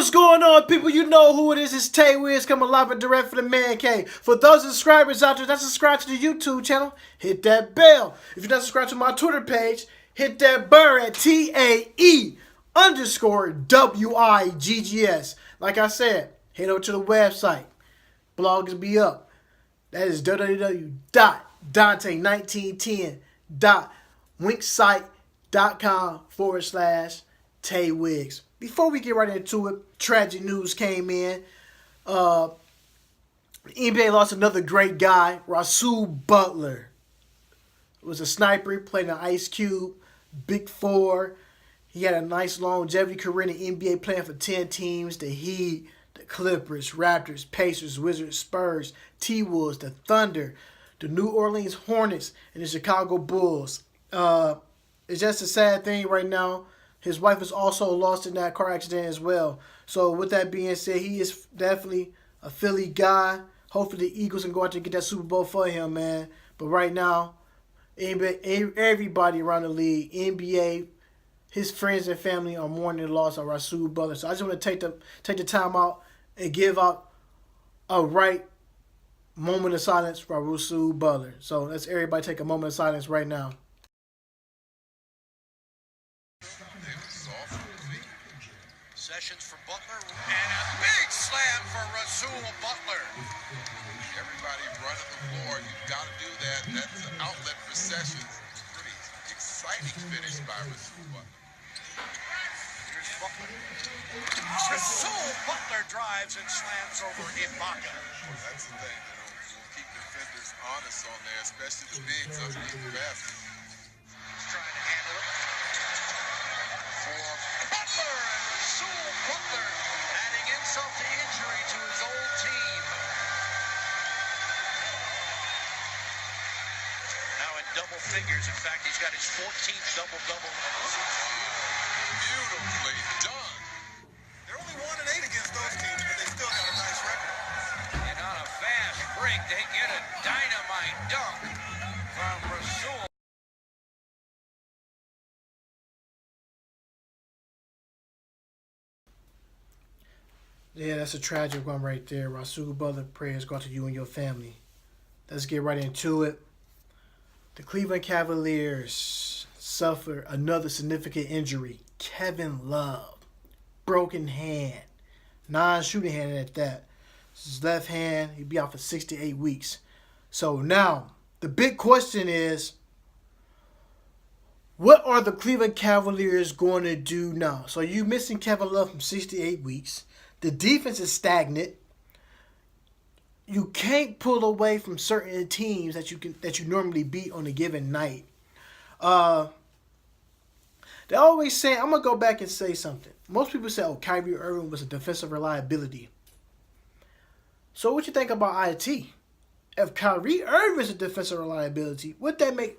What's going on, people? You know who it is. It's Tay Wiz coming live and direct from the Man Cave. For those subscribers out there that subscribe to the YouTube channel, hit that bell. If you're not subscribed to my Twitter page, hit that burr at TAE_WIGGS. Like I said, head over to the website. Blogs be up. That is www.dante1910.winksite.com/Tay Wigs. Before we get right into it, tragic news came in. The NBA lost another great guy, Rasual Butler. It was a sniper. He played in Ice Cube, Big Four. He had a nice longevity career in the NBA, playing for 10 teams: the Heat, the Clippers, Raptors, Pacers, Wizards, Spurs, T-Wolves, the Thunder, the New Orleans Hornets, and the Chicago Bulls. It's just a sad thing right now. His wife was also lost in that car accident as well. So with that being said, he is definitely a Philly guy. Hopefully the Eagles can go out there and get that Super Bowl for him, man. But right now, everybody around the league, NBA, his friends and family are mourning the loss of Rasual Butler. So I just want to take the time out and give out a right moment of silence for Rasual Butler. So let's everybody take a moment of silence right now. Sessions for Butler, and a big slam for Rasual Butler. Everybody running the floor, you've got to do that. That's an outlet for Sessions. Pretty exciting finish by Rasual Butler. Here's Butler. Rasual Butler drives and slams over Ibaka. Well, that's the thing, we'll keep defenders honest on there, especially the bigs underneath the basket. He's trying to handle it. For Butler, and Rasual Butler adding insult to injury to his old team. Now in double figures. In fact, he's got his 14th double-double of the season. Beautifully done. They're only 1-8 against those teams, but they still got a nice record. And on a fast break, they get a dynamite dunk from Rasual. Yeah, that's a tragic one right there. Rasual Butler, prayers go out to you and your family. Let's get right into it. The Cleveland Cavaliers suffer another significant injury. Kevin Love, broken hand, non-shooting hand at that. His left hand, he'll be out for 6 to 8 weeks. So now, the big question is, what are the Cleveland Cavaliers going to do now? So you missing Kevin Love from 6 to 8 weeks. The defense is stagnant. You can't pull away from certain teams that you normally beat on a given night. They always say, I'm gonna go back and say something. Most people say, "Oh, Kyrie Irving was a defensive reliability." So what you think about IT? If Kyrie Irving is a defensive reliability, would that make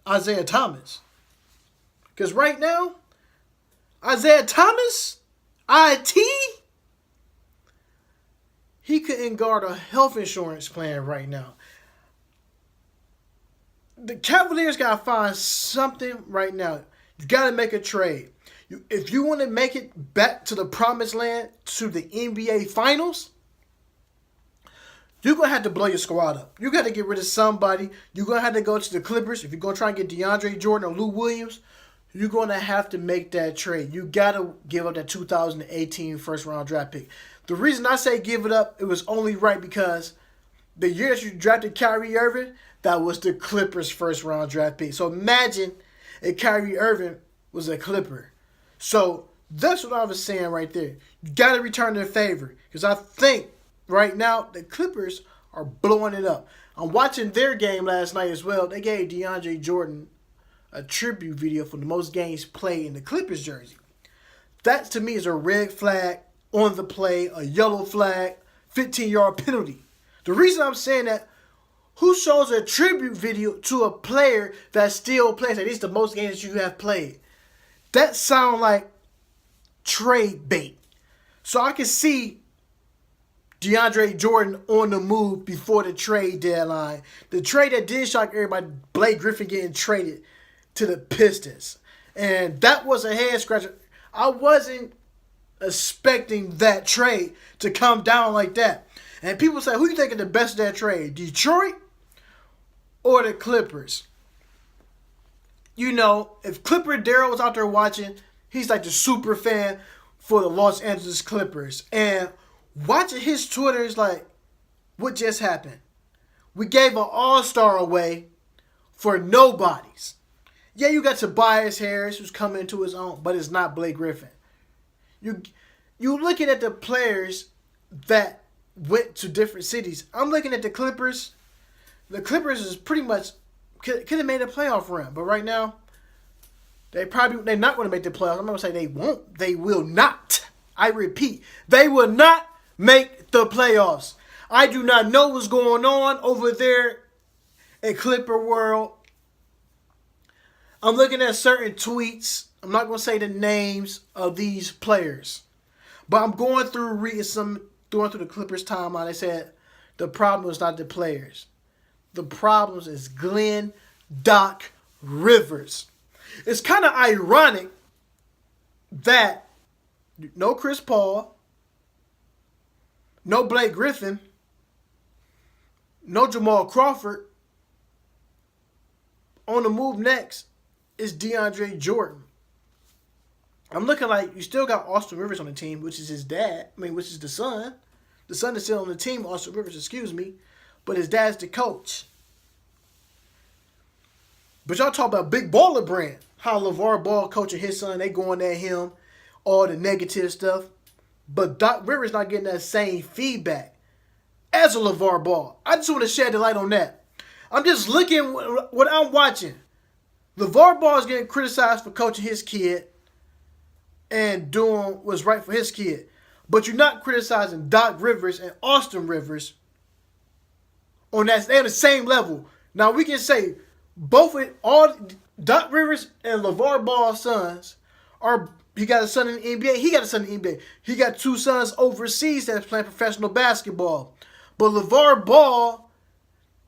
Isaiah Thomas? Because right now, Isaiah Thomas, IT. He couldn't guard a health insurance plan right now. The Cavaliers got to find something right now. You got to make a trade. If you want to make it back to the promised land, to the NBA Finals, you're going to have to blow your squad up. You got to get rid of somebody. You're going to have to go to the Clippers. If you're going to try and get DeAndre Jordan or Lou Williams, you're going to have to make that trade. You got to give up that 2018 first-round draft pick. The reason I say give it up, it was only right because the year that you drafted Kyrie Irving, that was the Clippers' first-round draft pick. So imagine if Kyrie Irving was a Clipper. So that's what I was saying right there. You got to return the favor because I think right now the Clippers are blowing it up. I'm watching their game last night as well. They gave DeAndre Jordan a tribute video for the most games played in the Clippers jersey. That to me is a red flag on the play, a yellow flag, 15-yard penalty. The reason I'm saying that, who shows a tribute video to a player that still plays? Like, this is the most games that you have played. That sound like trade bait. So I can see DeAndre Jordan on the move before the trade deadline. The trade that did shock everybody, Blake Griffin getting traded to the Pistons. And that was a head scratcher. I wasn't expecting that trade to come down like that. And people say, who you think is the best of that trade? Detroit or the Clippers? You know, if Clipper Darrell was out there watching, he's like the super fan for the Los Angeles Clippers. And watching his Twitter is like, what just happened? We gave an all-star away for nobodies. Yeah, you got Tobias Harris who's coming into his own, but it's not Blake Griffin. You looking at the players that went to different cities. I'm looking at the Clippers. The Clippers is pretty much could have made a playoff run, but right now they're not going to make the playoffs. I'm not going to say they won't. They will not. I repeat, they will not make the playoffs. I do not know what's going on over there in Clipper world. I'm looking at certain tweets. I'm not going to say the names of these players, but I'm going through the Clippers timeline. They said the problem is not the players. The problem is Glenn Doc Rivers. It's kind of ironic that no Chris Paul, no Blake Griffin, no Jamal Crawford. On the move next is DeAndre Jordan. I'm looking like you still got Austin Rivers on the team, which is his dad. Which is the son. The son is still on the team, Austin Rivers, excuse me. But his dad's the coach. But y'all talk about Big Baller Brand. How LeVar Ball coaching his son. They going at him. All the negative stuff. But Doc Rivers not getting that same feedback as a LeVar Ball. I just want to shed the light on that. I'm just looking what I'm watching. LeVar Ball is getting criticized for coaching his kid and doing what's right for his kid. But you're not criticizing Doc Rivers and Austin Rivers on that. They're on the same level. Now we can say all Doc Rivers and LeVar Ball's sons are. He got a son in the NBA. He got a son in the NBA. He got two sons overseas that's playing professional basketball. But LeVar Ball,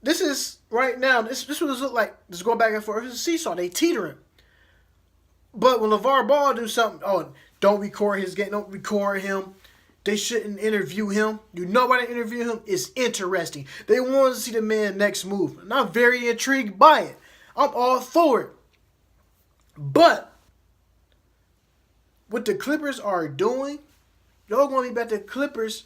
this is right now. This what it look like. Just going back and forth. It's a seesaw. They teetering. But when LeVar Ball do something, don't record his game. Don't record him. They shouldn't interview him. You know why they interview him? It's interesting. They want to see the man's next move. And I'm very intrigued by it. I'm all for it. But what the Clippers are doing, y'all going to be back to the Clippers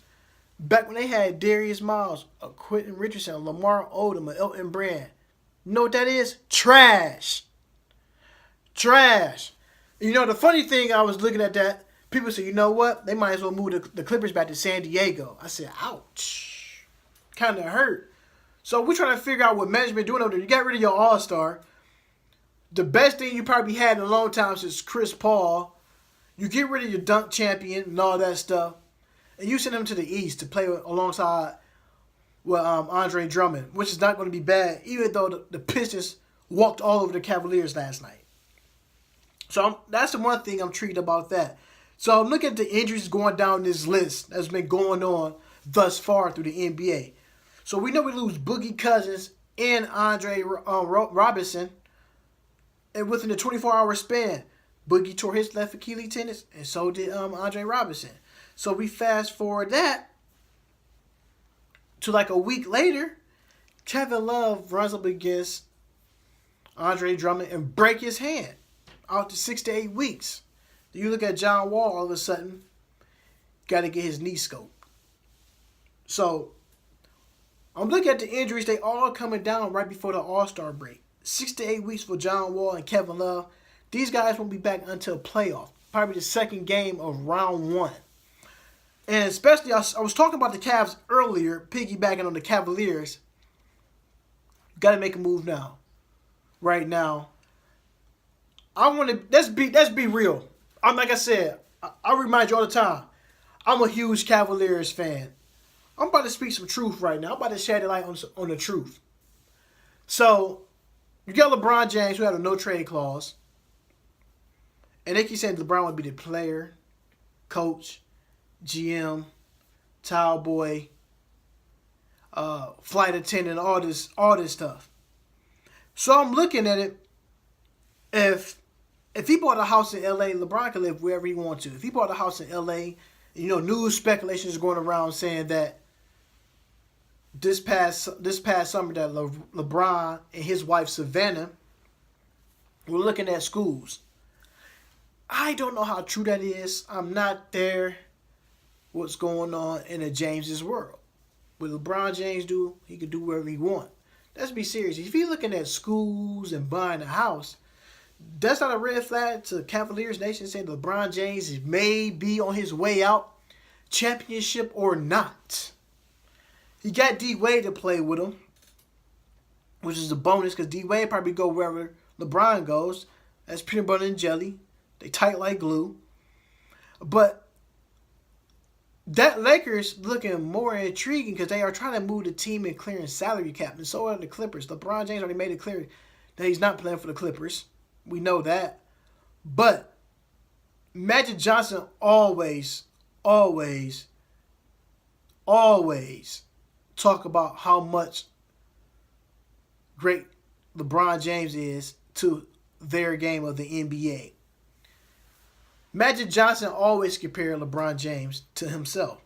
back when they had Darius Miles, Quentin Richardson, Lamar Odom, Elton Brand. You know what that is? Trash. Trash. You know, the funny thing, I was looking at that, people say, you know what? They might as well move the Clippers back to San Diego. I said, ouch. Kind of hurt. So we're trying to figure out what management doing over there. You got rid of your all-star. The best thing you probably had in a long time since Chris Paul. You get rid of your dunk champion and all that stuff. And you send him to the East to play alongside with Andre Drummond, which is not going to be bad, even though the Pistons walked all over the Cavaliers last night. So that's the one thing I'm intrigued about that. So look at the injuries going down this list that's been going on thus far through the NBA. So we know we lose Boogie Cousins and Andre Robinson, and within a 24-hour span, Boogie tore his left Achilles tendon, and so did Andre Robinson. So we fast forward that to like a week later, Kevin Love runs up against Andre Drummond and break his hand out to 6 to 8 weeks. Then you look at John Wall, all of a sudden, got to get his knee scoped. So I'm looking at the injuries. They all coming down right before the All-Star break. 6 to 8 weeks for John Wall and Kevin Love. These guys won't be back until playoff, probably the second game of round one. And especially, I was talking about the Cavs earlier, piggybacking on the Cavaliers. Got to make a move now. Right now. I want to, let's be real. Like I said, I remind you all the time, I'm a huge Cavaliers fan. I'm about to speak some truth right now. I'm about to shed the light on the truth. So, you got LeBron James, who had a no-trade clause. And they keep saying LeBron would be the player, coach, GM, towel boy, flight attendant, all this stuff. So I'm looking at it. If if he bought a house in L.A., LeBron can live wherever he wants to. If he bought a house in L.A., news speculation is going around saying that this past summer that LeBron and his wife Savannah were looking at schools. I don't know how true that is. I'm not there. What's going on in the James's world? What LeBron James do, he can do whatever he want. Let's be serious. If he's looking at schools and buying a house, that's not a red flag to Cavaliers Nation saying LeBron James may be on his way out, championship or not. He got D-Wade to play with him, which is a bonus because D-Wade probably go wherever LeBron goes. That's peanut butter and jelly. They tight like glue. But that Lakers looking more intriguing because they are trying to move the team and clearing salary cap. And so are the Clippers. LeBron James already made it clear that he's not playing for the Clippers. We know that. But Magic Johnson always talk about how much great LeBron James is to their game of the NBA. Magic Johnson always compared LeBron James to himself.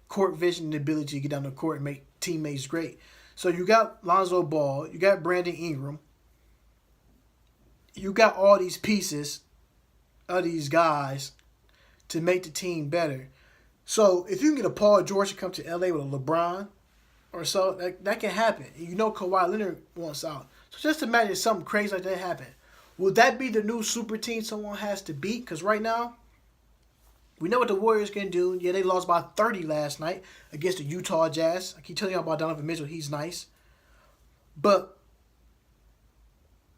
Court vision and ability to get down the court and make teammates great. So you got Lonzo Ball, you got Brandon Ingram, you got all these pieces of these guys to make the team better. So if you can get a Paul George to come to LA with a LeBron or so, that can happen. Kawhi Leonard wants out. So just imagine something crazy like that happen. Will that be the new super team someone has to beat? Because right now, we know what the Warriors can do. Yeah, they lost by 30 last night against the Utah Jazz. I keep telling you about Donovan Mitchell. He's nice. But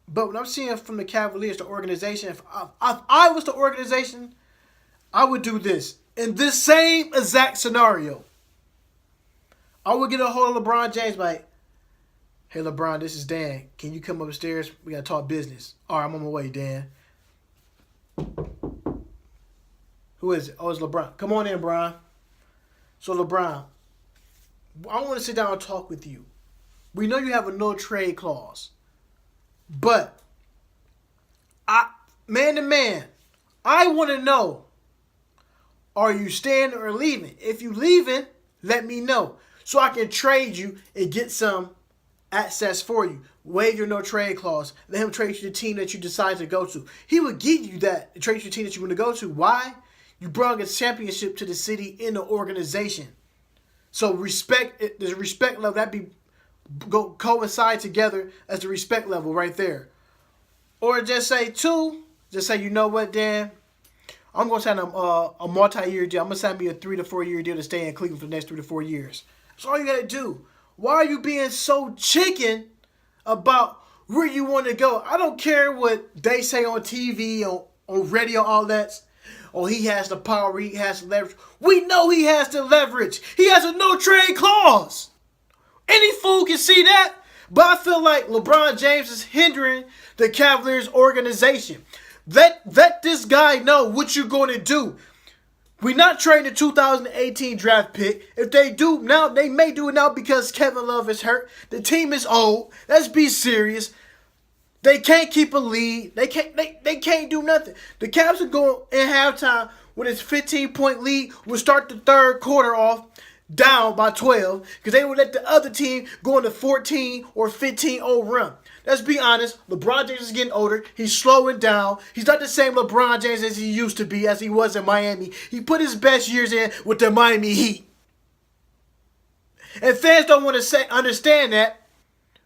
what I'm seeing from the Cavaliers, the organization, if I was the organization, I would do this. In this same exact scenario, I would get a hold of LeBron James like, hey, LeBron, this is Dan. Can you come upstairs? We got to talk business. All right, I'm on my way, Dan. Who is it? Oh, it's LeBron. Come on in, Brian. So, LeBron, I want to sit down and talk with you. We know you have a no trade clause. But, man to man, I want to know, are you staying or leaving? If you leaving, let me know so I can trade you and get some access for you. Waive your no trade clause. Let him trade you the team that you decide to go to. He would give you that and trade you the team that you want to go to. Why? You brought a championship to the city in the organization. So respect, there's a respect level that coincide together as the respect level right there. Or just say you know what, Dan? I'm going to sign a multi-year deal. I'm going to sign me a 3 to 4 year deal to stay in Cleveland for the next 3 to 4 years. That's all you got to do. Why are you being so chicken about where you want to go? I don't care what they say on TV, on radio, all that. Oh, he has the power. He has the leverage. We know he has the leverage. He has a no-trade clause. Any fool can see that. But I feel like LeBron James is hindering the Cavaliers organization. Let this guy know what you're going to do. We're not trading the 2018 draft pick. If they do now, they may do it now because Kevin Love is hurt. The team is old. Let's be serious. They can't keep a lead. They can't do nothing. The Cavs are going in halftime with his 15-point lead. Will start the third quarter off down by 12 because they would let the other team go on a 14 or 15-0 run. Let's be honest. LeBron James is getting older. He's slowing down. He's not the same LeBron James as he used to be, as he was in Miami. He put his best years in with the Miami Heat. And fans don't want to understand that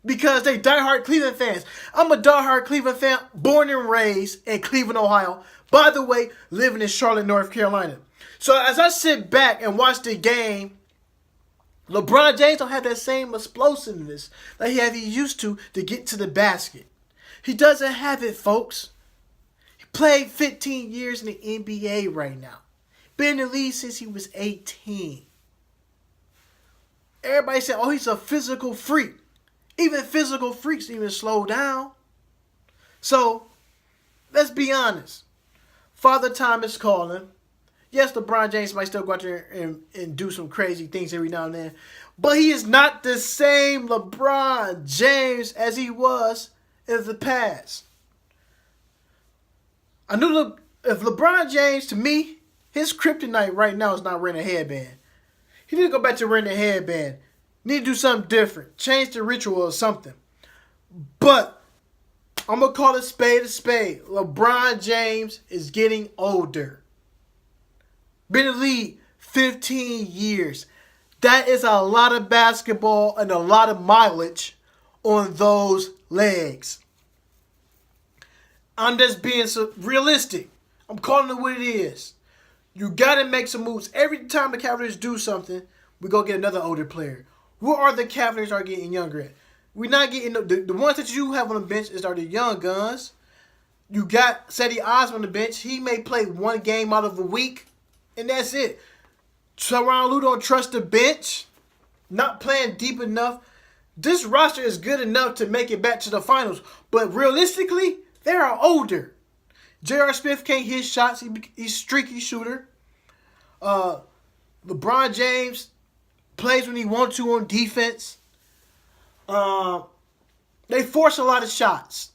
because they diehard Cleveland fans. I'm a diehard Cleveland fan, born and raised in Cleveland, Ohio. By the way, living in Charlotte, North Carolina. So as I sit back and watch the game, LeBron James don't have that same explosiveness that he used to get to the basket. He doesn't have it, folks. He played 15 years in the NBA right now. Been in the league since he was 18. Everybody said, oh, he's a physical freak. Even physical freaks even slow down. So, let's be honest. Father Time is calling. Yes, LeBron James might still go out there and do some crazy things every now and then. But he is not the same LeBron James as he was in the past. I knew if LeBron James, to me, his kryptonite right now is not wearing a headband. He need to go back to wearing a headband. Need to do something different. Change the ritual or something. But I'm going to call it spade a spade. LeBron James is getting older. Been in the league 15 years. That is a lot of basketball and a lot of mileage on those legs. I'm just being so realistic. I'm calling it what it is. You got to make some moves. Every time the Cavaliers do something, we go get another older player. Who are the Cavaliers are getting younger at? We're not getting the ones that you have on the bench are the young guns. You got Cedi Osman on the bench. He may play one game out of a week, and that's it. Tyronn Lue don't trust the bench. Not playing deep enough. This roster is good enough to make it back to the finals, but realistically, they are older. J.R. Smith can't hit shots. He's a streaky shooter. LeBron James plays when he wants to on defense. They force a lot of shots.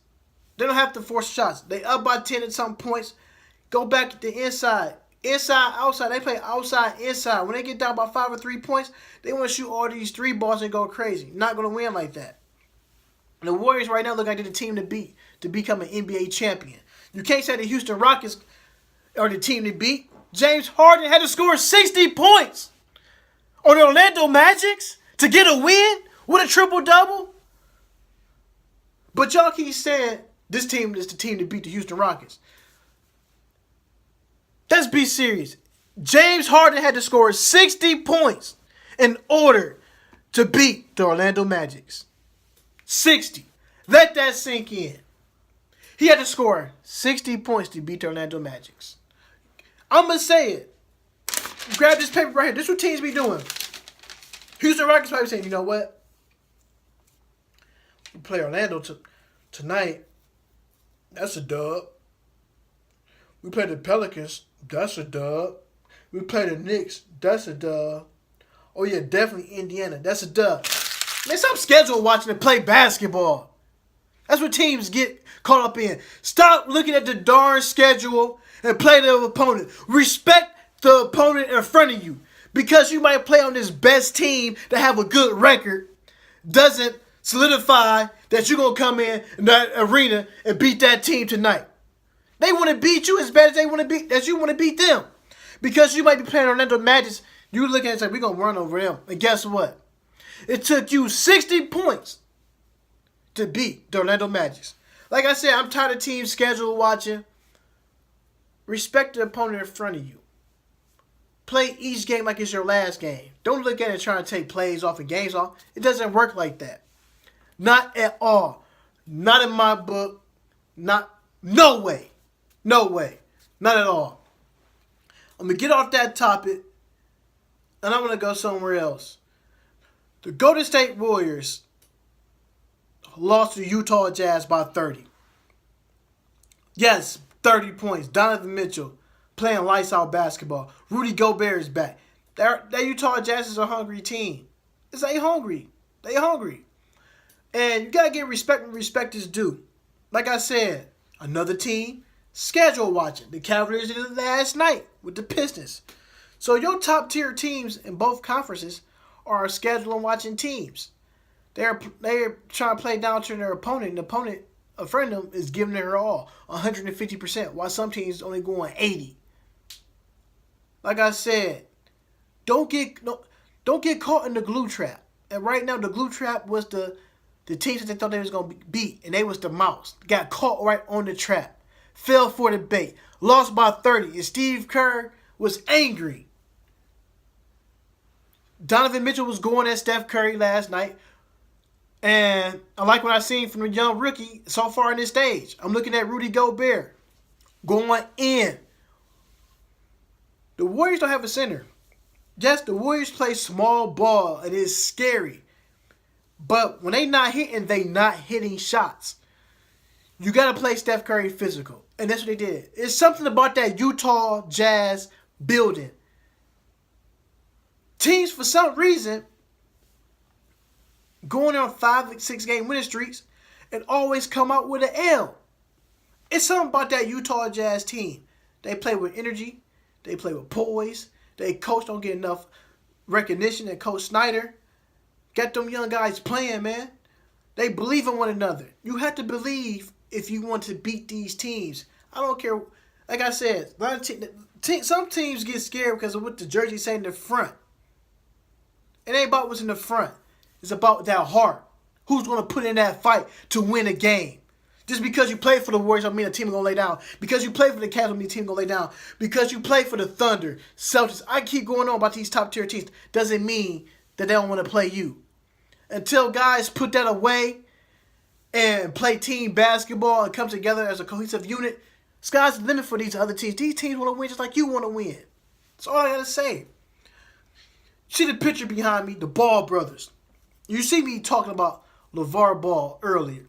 They don't have to force shots. They up by 10 at some points. Go back to the inside. Inside, outside. They play outside, inside. When they get down by 5 or 3 points, they want to shoot all these 3 balls and go crazy. Not going to win like that. The Warriors right now look like they're the team to beat to become an NBA champion. You can't say the Houston Rockets are the team to beat. James Harden had to score 60 points on the Orlando Magic to get a win with a triple-double. But y'all keep saying this team is the team to beat the Houston Rockets. Let's be serious. James Harden had to score 60 points in order to beat the Orlando Magic. 60. Let that sink in. He had to score 60 points to beat the Orlando Magic. I'm going to say it. Grab this paper right here. This is what teams be doing. Houston Rockets probably saying, you know what? We play Orlando tonight. That's a dub. We play the Pelicans. That's a dub. We play the Knicks. That's a dub. Oh, yeah, definitely Indiana. That's a dub. Man, stop schedule watching and play basketball. That's what teams get caught up in. Stop looking at the darn schedule and play the opponent. Respect the opponent in front of you. Because you might play on this best team that have a good record doesn't solidify that you're going to come in that arena and beat that team tonight. They want to beat you as bad as you want to beat them. Because you might be playing Orlando Magic, you looking at it and say, we're going to run over them. And guess what? It took you 60 points to beat the Orlando Magic. Like I said, I'm tired of team schedule watching. Respect the opponent in front of you. Play each game like it's your last game. Don't look at it trying to take plays off and games off. It doesn't work like that. Not at all. Not in my book. No way. No way. Not at all. I'm going to get off that topic and I'm going to go somewhere else. The Golden State Warriors lost to the Utah Jazz by 30. Yes, 30 points. Donovan Mitchell playing lights out basketball. Rudy Gobert is back. That Utah Jazz is a hungry team. They hungry. They hungry. And you got to get respect when respect is due. Like I said, another team, schedule watching. The Cavaliers did it last night with the Pistons. So your top tier teams in both conferences are schedule and watching teams. They're trying to play down to their opponent. And the opponent, a friend of them, is giving their all, 150%, while some teams only going 80. Like I said, don't get caught in the glue trap. And right now, the glue trap was the teams that they thought they was going to beat, and they was the mouse. Got caught right on the trap. Fell for the bait. Lost by 30, and Steve Kerr was angry. Donovan Mitchell was going at Steph Curry last night. And I like what I've seen from the young rookie so far in this stage. I'm looking at Rudy Gobert going in. The Warriors don't have a center. Yes, the Warriors play small ball, and it's scary. But when they not hitting shots. You got to play Steph Curry physical. And that's what they did. It's something about that Utah Jazz building. Teams, for some reason, going on 5-6 game winning streaks and always come out with an L. It's something about that Utah Jazz team. They play with energy. They play with poise. They coach don't get enough recognition. And Coach Snyder got them young guys playing, man. They believe in one another. You have to believe if you want to beat these teams. I don't care. Like I said, some teams get scared because of what the jersey say in the front. It ain't about what's in the front. It's about that heart. Who's going to put in that fight to win a game? Just because you play for the Warriors don't mean the team is going to lay down. Because you play for the Cavs don't mean the team is going to lay down. Because you play for the Thunder, Celtics. I keep going on about these top tier teams. Doesn't mean that they don't want to play you. Until guys put that away and play team basketball and come together as a cohesive unit, sky's the limit for these other teams. These teams want to win just like you want to win. That's all I got to say. See the picture behind me, the Ball brothers. You see me talking about LeVar Ball earlier.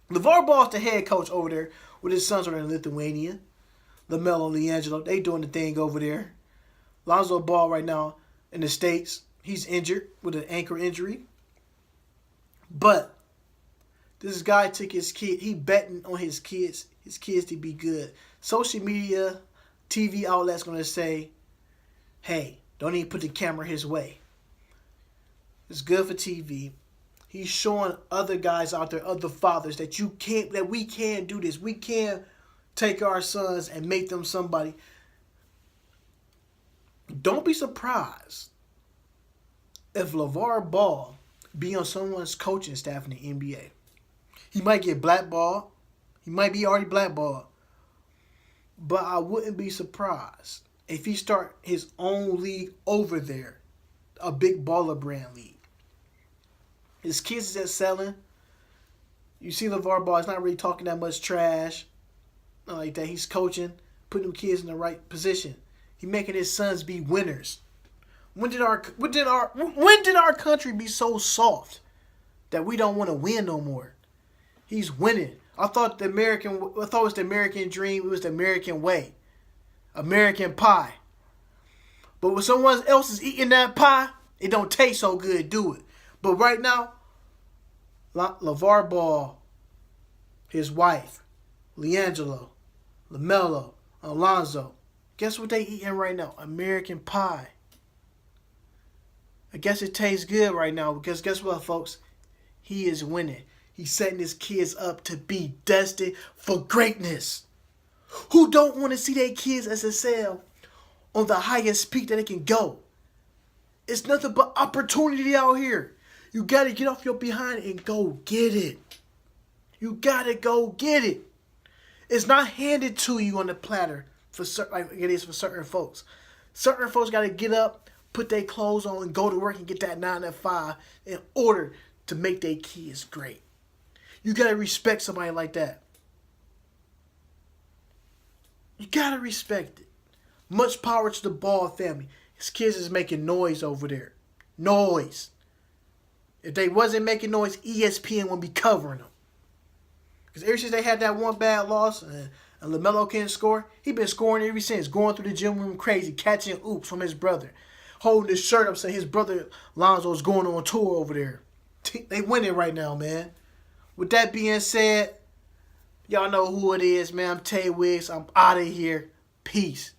LeVar Ball's the head coach over there with his sons over in Lithuania. LaMelo, LiAngelo, they doing the thing over there. Lonzo Ball right now in the States, he's injured with an ankle injury. But this guy took his kid, he betting on his kids to be good. Social media, TV outlets going to say, hey, don't even put the camera his way. It's good for TV. He's showing other guys out there, other fathers, that we can do this. We can take our sons and make them somebody. Don't be surprised if LeVar Ball be on someone's coaching staff in the NBA. He might get blackballed. He might be already blackballed. But I wouldn't be surprised if he start his own league over there, a big baller brand league. His kids is just selling. You see LeVar Ball, he's not really talking that much trash. Not like that. He's coaching, putting them kids in the right position. He's making his sons be winners. When did our country be so soft that we don't want to win no more? He's winning. I thought it was the American dream. It was the American way. American pie. But when someone else is eating that pie, it don't taste so good, do it? But right now, LeVar Ball, his wife, LiAngelo, LaMelo, Alonzo, guess what they eating right now? American pie. I guess it tastes good right now because guess what, folks? He is winning. He's setting his kids up to be destined for greatness. Who don't want to see their kids as excel on the highest peak that they can go? It's nothing but opportunity out here. You got to get off your behind and go get it. You got to go get it. It's not handed to you on the platter like it is for certain folks. Certain folks got to get up, put their clothes on, and go to work and get that 9 to 5 in order to make their kids great. You got to respect somebody like that. You got to respect it. Much power to the Ball family. His kids is making noise over there. Noise. If they wasn't making noise, ESPN wouldn't be covering them. Because ever since they had that one bad loss and LaMelo can't score, he been scoring ever since. Going through the gym room crazy, catching oops from his brother. Holding his shirt up saying his brother Lonzo's going on tour over there. They winning right now, man. With that being said, y'all know who it is, man. I'm Tay Wiggs. I'm out of here. Peace.